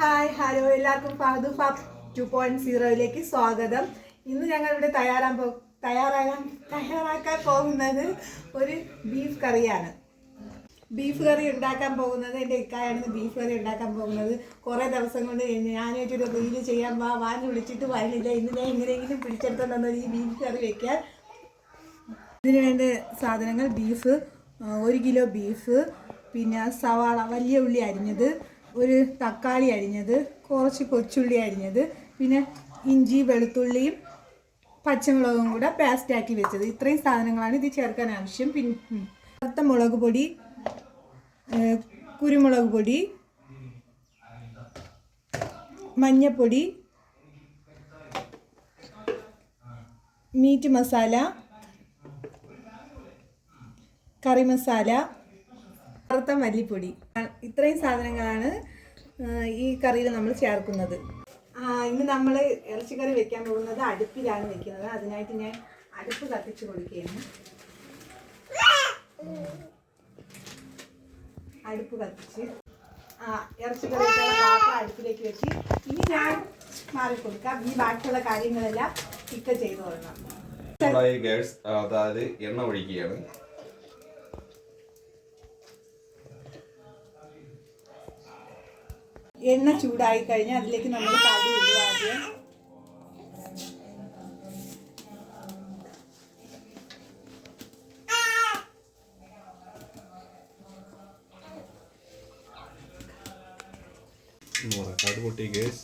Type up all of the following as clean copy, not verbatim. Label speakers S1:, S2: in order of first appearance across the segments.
S1: Hi hello എല്ലാവർക്കും ഫാദു fab 2.0 സ്വാഗതം. ഇന്ന് ഞങ്ങൾ ഇവിടെ തയ്യാറാക്കാൻ പോകുന്നത് ഒരു ബീഫ് കറിയാണ്. ബീഫ് കറി ഉണ്ടാക്കാൻ പോകുന്നത് എൻ്റെ ഇക്കായാണ് ബീഫ് കറി ഉണ്ടാക്കാൻ പോകുന്നത്. കുറേ ദിവസം കൊണ്ട് ഞാനായിട്ടൊരു റീല് ചെയ്യാൻ വാന്ന് വിളിച്ചിട്ട് വരുന്നില്ല. ഇന്ന് ഞാൻ എങ്ങനെയെങ്കിലും പിടിച്ചെടുത്തോണ്ടെന്നത് ഈ ബീഫ് കറി വയ്ക്കാൻ. ഇതിന് വേണ്ട സാധനങ്ങൾ: ബീഫ് 1 കിലോ ബീഫ്, പിന്നെ സവാള വലിയ ഉള്ളി അരിഞ്ഞത്, ഒരു തക്കാളി അരിഞ്ഞത്, കുറച്ച് കൊച്ചുള്ളി അരിഞ്ഞത്, പിന്നെ ഇഞ്ചി വെളുത്തുള്ളിയും പച്ചമുളകും കൂടെ പേസ്റ്റാക്കി വെച്ചത്. ഇത്രയും സാധനങ്ങളാണ് ഇത് ചേർക്കാൻ ആവശ്യം. പിന്നെ വറുത്ത മുളക് പൊടി, കുരുമുളക് പൊടി, മഞ്ഞൾപ്പൊടി, മീറ്റ് മസാല, കറി മസാല, വറുത്ത മല്ലിപ്പൊടി. ഇത്രയും സാധനങ്ങളാണ് ഈ കറിയിൽ നമ്മൾ ചേർക്കുന്നത്. ഇന്ന് നമ്മൾ ഇറച്ചിക്കറി വെക്കാൻ പോകുന്നത് അടുപ്പിലാണ് വെക്കുന്നത്. അതിനായിട്ട് ഞാൻ അടുപ്പ് കത്തിച്ച് കൊടുക്കുകയാണ്. അടുപ്പ് കത്തിച്ച് ഇറച്ചിക്കറി വെക്കാനുള്ള പാത്രം അടുപ്പിലേക്ക് വെച്ച് ഇനി ഞാൻ മാറിക്കൊടുക്കാം. ഈ ബാക്കിയുള്ള കാര്യങ്ങളെല്ലാം ഇക്ക ചെയ്തു കൊള്ളണം.
S2: അതായത് എണ്ണ ഒഴിക്കുകയാണ്.
S1: എണ്ണ ചൂടായി കഴിഞ്ഞാൽ അതിലേക്ക് നമ്മൾ കടുക് ഇടുക. ആദ്യം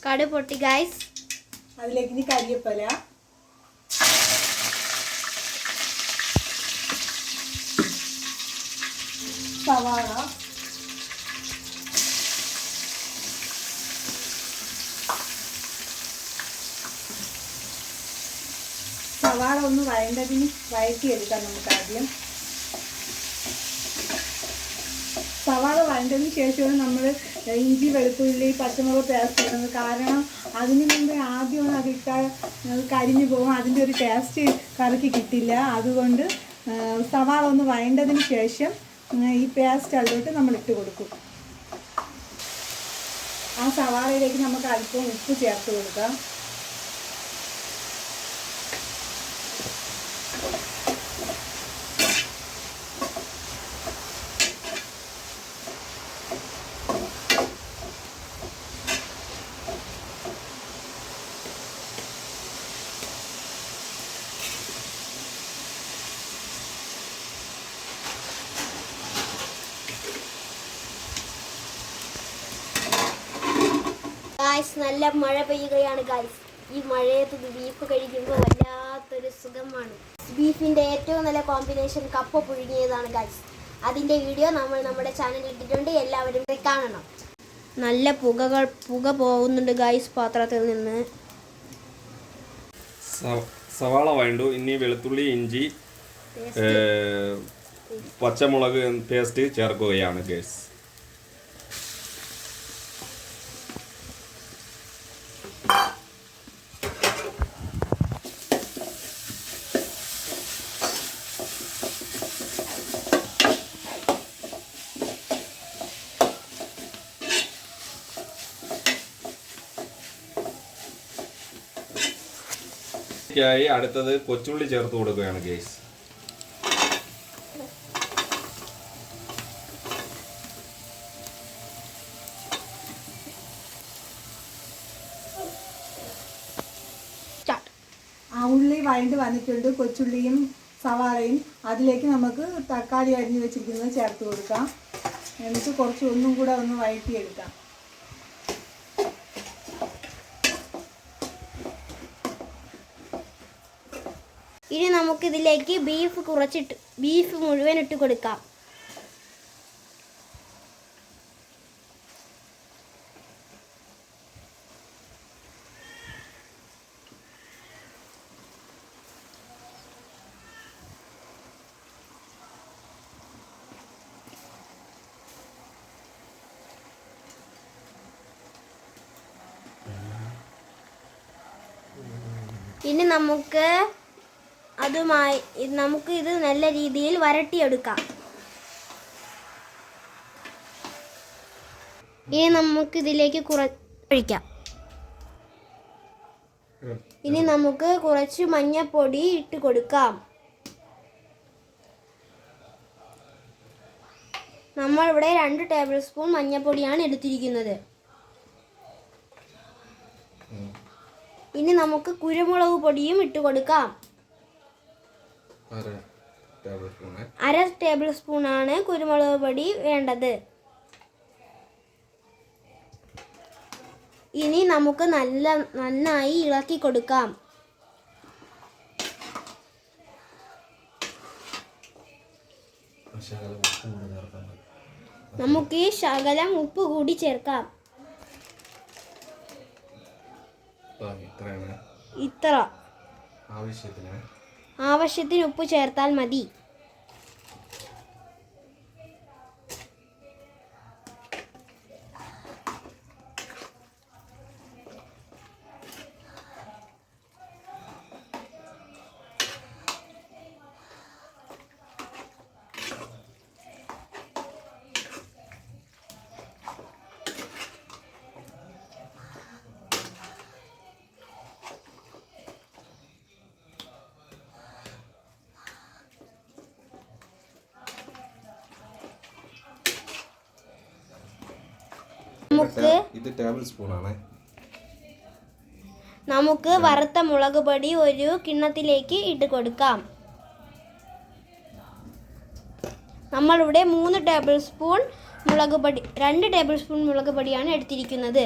S3: കടുക് പൊട്ടി ഗൈസ്.
S1: അതിലേക്ക് ഇനി കരിവേപ്പില, സവാള, സവാള ഒന്ന് വഴറ്റിയെടുക്കാം. നമുക്ക് ആദ്യം സവാള വഴണ്ടതിന് ശേഷമാണ് നമ്മൾ ഇഞ്ചി വെളുത്തുള്ളി പച്ചമുളക് പേസ്റ്റ് ഇടുന്നത്. കാരണം അതിന് മുമ്പ് ആദ്യം അതിട്ടാൽ കരിഞ്ഞു പോകും, അതിൻ്റെ ഒരു ടേസ്റ്റ് കറിക്ക് കിട്ടില്ല. അതുകൊണ്ട് സവാള ഒന്ന് വഴണ്ടതിന് ശേഷം ഈ പേസ്റ്റ് അതിലോട്ട് നമ്മൾ ഇട്ട് കൊടുക്കും. ആ സവാളയിലേക്ക് നമുക്ക് അല്പം ഉപ്പ് ചേർത്ത് കൊടുക്കാം.
S3: ഗായ്സ്, നല്ല മഴ പെയ്യുകയാണ് ഗായ്സ്. ഈ മഴയത്ത് ബീഫ് കഴിക്കുമ്പോൾ വല്ലാത്തൊരു സുഖമാണ്. ബീഫിൻ്റെ ഏറ്റവും നല്ല കോമ്പിനേഷൻ കപ്പ പുഴുങ്ങിയതാണ് ഗായ്സ്. അതിൻ്റെ വീഡിയോ നമ്മൾ നമ്മുടെ ചാനലിൽ ഇട്ടിട്ടുണ്ട്, എല്ലാവരും കാണണം. നല്ല പുക പോകുന്നുണ്ട് ഗായ്സ് പാത്രത്തിൽ നിന്ന്.
S2: സവാള വേണ്ടു. ഇനി വെളുത്തുള്ളി ഇഞ്ചി പച്ചമുളക് പേസ്റ്റ് ചേർക്കുകയാണ് ഗൈസ്. അടുത്തത് കൊച്ചുള്ളി ചേർത്ത് കൊടുക്കുകയാണ് ഗൈസ്.
S1: ആ ഉള്ളി വഴണ്ട് വന്നിട്ടുണ്ട്. കൊച്ചുള്ളിയും സവാളയും അതിലേക്ക് നമുക്ക് തക്കാളി അരിഞ്ഞ് വെച്ചിരിക്കുന്നത് ചേർത്ത് കൊടുക്കാം. എന്നിട്ട് കുറച്ച് ഒന്നും കൂടെ ഒന്ന് വഴറ്റിയെടുക്കാം.
S3: ഇനി നമുക്കിതിലേക്ക് ബീഫ് മുഴുവൻ ഇട്ട് കൊടുക്കാം. ഇനി നമുക്ക് ഇത് നല്ല രീതിയിൽ വരട്ടിയെടുക്കാം. ഇനി നമുക്ക് ഇതിലേക്ക് ഒഴിക്കാം. ഇനി നമുക്ക് കുറച്ച് മഞ്ഞൾപ്പൊടി ഇട്ട് കൊടുക്കാം. നമ്മളിവിടെ 2 ടേബിൾ സ്പൂൺ മഞ്ഞൾപ്പൊടിയാണ് എടുത്തിരിക്കുന്നത്. ഇനി നമുക്ക് കുരുമുളക് പൊടിയും ഇട്ട് കൊടുക്കാം. 1/2 ടേബിൾ സ്പൂണാണ് കുരുമുളക് പൊടി വേണ്ടത്. ഇനി നമുക്ക് നന്നായി ഇളക്കി കൊടുക്കാം. നമുക്ക് ഈ ശകലം ഉപ്പ് കൂടി ചേർക്കാം. ഇത്ര ആവശ്യത്തിന് ഉപ്പ് ചേർത്താൽ മതി. നമുക്ക് വറുത്ത മുളക് പൊടി ഒരു കിണ്ണത്തിലേക്ക് ഇട്ട് കൊടുക്കാം. നമ്മളിവിടെ 3 ടേബിൾ സ്പൂൺ മുളക് പൊടി 2 ടേബിൾ സ്പൂൺ മുളക് പൊടിയാണ് എടുത്തിരിക്കുന്നത്.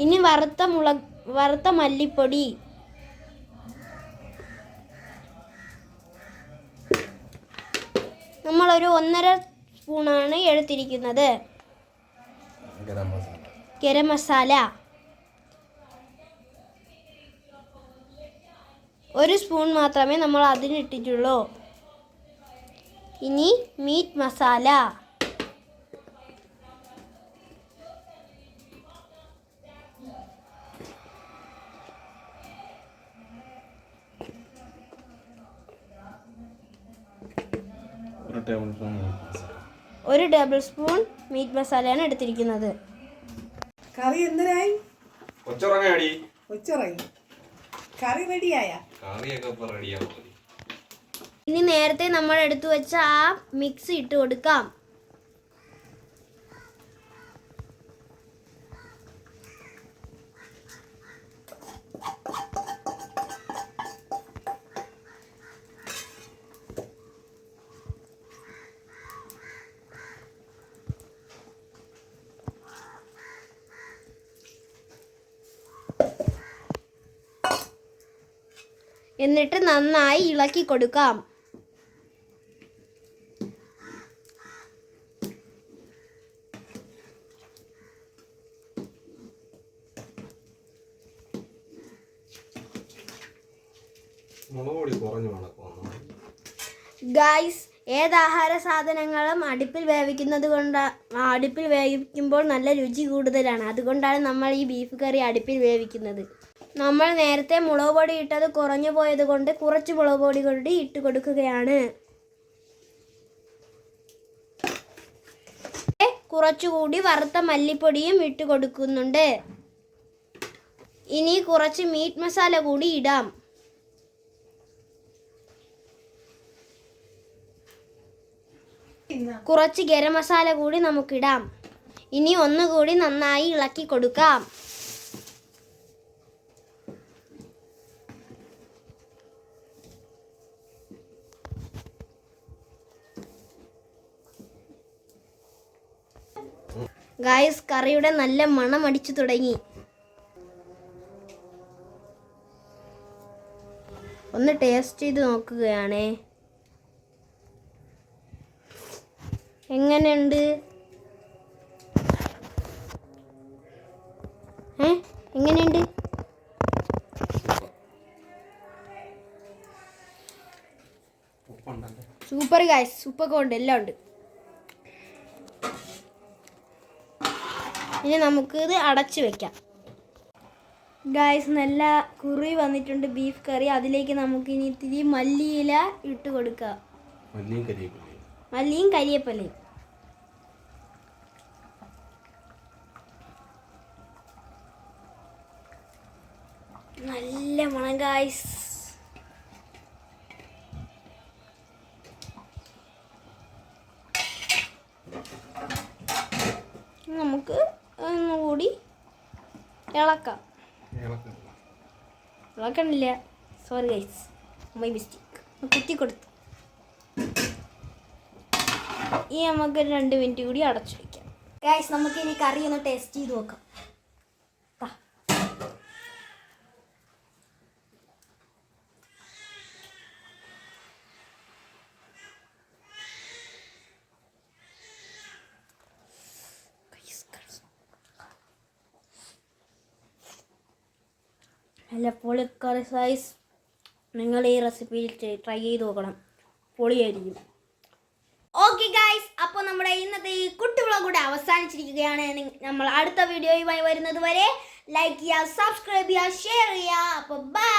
S3: ഇനി വറുത്ത മല്ലിപ്പൊടി, നമ്മളൊരു 1.5 സ്പൂണാണ് എടുത്തിരിക്കുന്നത്. ഗരം മസാല 1 സ്പൂൺ മാത്രമേ നമ്മൾ അതിനിട്ടിട്ടുള്ളൂ. ഇനി മീറ്റ് മസാല, ഒരു ടേബിൾ സ്പൂൺ മീറ്റ് മസാലയാണ് എടുത്തിരിക്കുന്നത്.
S1: കറി എന്തിനായി?
S2: കൊച്ചുറങ്ങി.
S1: കറി റെഡിയായ?
S3: ഇനി നേരത്തെ നമ്മൾ എടുത്തു വെച്ച ആ മിക്സ് ഇട്ട് കൊടുക്കാം. എന്നിട്ട് നന്നായി ഇളക്കി കൊടുക്കാം. ഗായ്സ്, ഏത് ആഹാര സാധനങ്ങളും അടുപ്പിൽ വേവിക്കുമ്പോൾ നല്ല രുചി കൂടുതലാണ്. അതുകൊണ്ടാണ് നമ്മൾ ഈ ബീഫ് കറി അടുപ്പിൽ വേവിക്കുന്നത്. നമ്മൾ നേരത്തെ മുളക് പൊടി ഇട്ടത് കുറഞ്ഞു പോയത് കൊണ്ട് കുറച്ച് മുളക് പൊടി കൂടി ഇട്ട് കൊടുക്കുകയാണ്. കുറച്ചുകൂടി വറുത്ത മല്ലിപ്പൊടിയും ഇട്ട് കൊടുക്കുന്നുണ്ട്. ഇനി കുറച്ച് മീറ്റ് മസാല കൂടി ഇടാം. കുറച്ച് ഗരം മസാല കൂടി നമുക്കിടാം. ഇനി ഒന്നുകൂടി നന്നായി ഇളക്കി കൊടുക്കാം. ഗായ്സ്, കറിയുടെ നല്ല മണം അടിച്ചു തുടങ്ങി. ഒന്ന് ടേസ്റ്റ് ചെയ്ത് നോക്കുകയാണേ. എങ്ങനെയുണ്ട്? എങ്ങനെയുണ്ട്? സൂപ്പർ ഗായ്സ്, ഉപ്പൊക്കെ ഉണ്ട്, എല്ലാം ഉണ്ട്. ഇനി നമുക്ക് ഇത് അടച്ചു വെക്കാം. ഗായ്സ്, നല്ല കുറി വന്നിട്ടുണ്ട് ബീഫ് കറി. അതിലേക്ക് നമുക്ക് ഇനി ഇത്തിരി മല്ലിയില ഇട്ട് കൊടുക്കാം. മല്ലിയും കരിയേപ്പലയും. നല്ല മണം ഗൈസ്. നമുക്ക് ഒന്നുകൂടി ഇളക്കാം. ഇളക്കണില്ല, സോറി ഗൈസ്, മൈ മിസ്റ്റേക്ക്. കുത്തി കൊടുത്തു. ഈ നമുക്ക് 2 മിനിറ്റ് കൂടി അടച്ചു വയ്ക്കാം ഗൈസ്. നമുക്ക് ഇനി കറി ഒന്ന് ടേസ്റ്റ് ചെയ്ത് നോക്കാം. നല്ല പൊളിക്കറി സൈസ്. നിങ്ങൾ ഈ റെസിപ്പിയിൽ ട്രൈ ചെയ്ത് നോക്കണം, പൊളിയായിരിക്കും. ഓക്കെ ഗൈസ്, അപ്പോൾ നമ്മുടെ ഇന്നത്തെ ഈ കുട്ടി വ്ളോഗ് കൂടെ അവസാനിച്ചിരിക്കുകയാണ്. നമ്മൾ അടുത്ത വീഡിയോയുമായി വരുന്നത് വരെ ലൈക്ക് ചെയ്യുക, സബ്സ്ക്രൈബ് ചെയ്യുക, ഷെയർ ചെയ്യുക. അപ്പോൾ ബൈ.